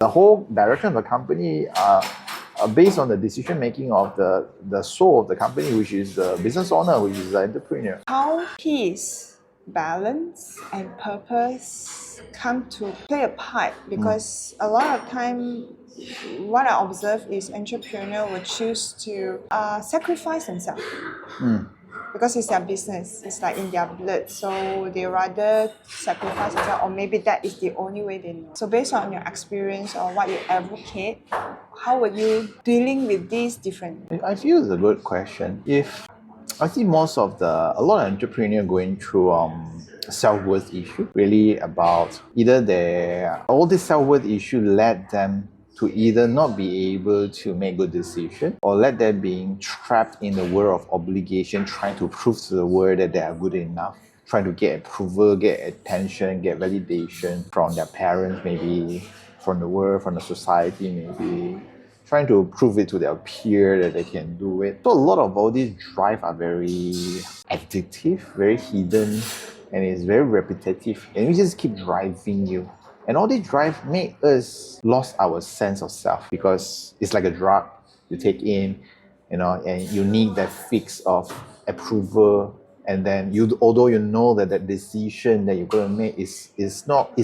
The whole direction of the company based on the decision making of the soul of the company, which is the business owner, which is the entrepreneur. How peace, balance, and purpose come to play a part, because a lot of time what I observe is entrepreneur will choose to sacrifice themselves because it's their business, it's like in their blood, so they rather sacrifice themselves, or maybe that is the only way they know. So based on your experience or what you advocate, how are you dealing with these different? I feel it's a good question. If I see a lot of entrepreneurs going through self-worth issue, really about either all this self-worth issue led them to either not be able to make good decisions, or let them being trapped in the world of obligation, trying to prove to the world that they are good enough, trying to get approval, get attention, get validation from their parents, maybe from the world, from the society, maybe trying to prove it to their peer that they can do it. So a lot of all these drive are very addictive, very hidden, and it's very repetitive, and we just keep driving you. And all this drive make us lost our sense of self, because it's like a drug you take in, and you need that fix of approval. And then although you know that that decision that you're going to make is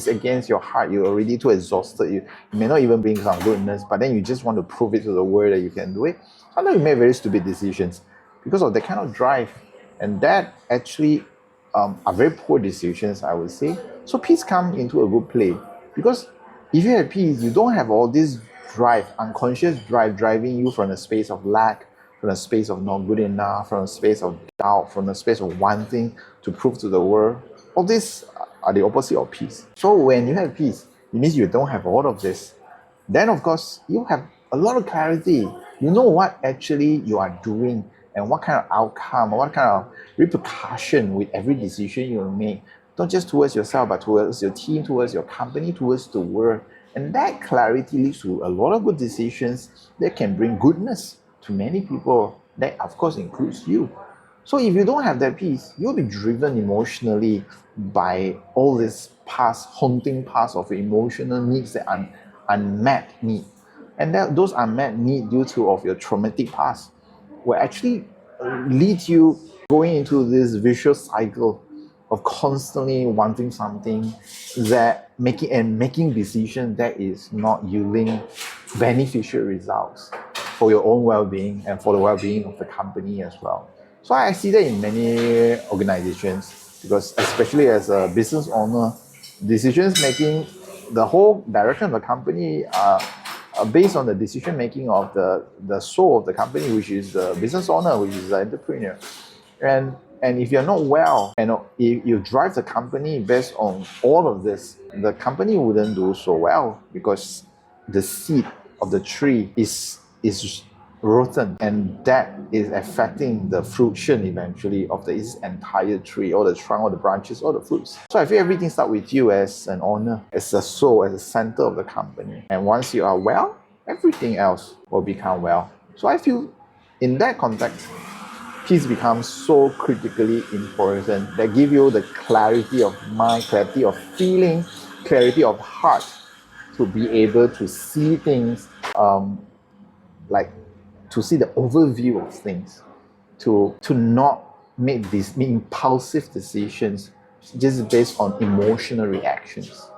against your heart, you're already too exhausted, you may not even bring some goodness, but then you just want to prove it to the world that you can do it. Sometimes you make very stupid decisions because of that kind of drive, and that actually are very poor decisions, I would say. So peace comes into a good play, because if you have peace, you don't have all this drive, unconscious drive, driving you from a space of lack, from a space of not good enough, from a space of doubt, from a space of wanting to prove to the world. All these are the opposite of peace. So when you have peace, it means you don't have all of this. Then of course, you have a lot of clarity. You know what actually you are doing, and what kind of outcome, or what kind of repercussion with every decision you make, not just towards yourself, but towards your team, towards your company, towards the world. And that clarity leads to a lot of good decisions that can bring goodness to many people. That of course includes you. So if you don't have that peace, you'll be driven emotionally by all this haunting past of emotional needs that are unmet need. And those unmet needs due to of your traumatic past will actually lead you going into this vicious cycle of constantly wanting something, that making decisions that is not yielding beneficial results for your own well-being and for the well-being of the company as well. So I see that in many organizations, because especially as a business owner, decisions making, the whole direction of the company are based on the decision making of the soul of the company, which is the business owner, which is the entrepreneur. And if you're not well, and if you drive the company based on all of this, the company wouldn't do so well, because the seed of the tree is rotten, and that is affecting the fruition eventually of this entire tree, all the trunk, all the branches, all the fruits. So I feel everything starts with you as an owner, as a soul, as a center of the company. And once you are well, everything else will become well. So I feel in that context, peace becomes so critically important, that give you the clarity of mind, clarity of feeling, clarity of heart, to be able to see things, to see the overview of things, to not make impulsive decisions just based on emotional reactions.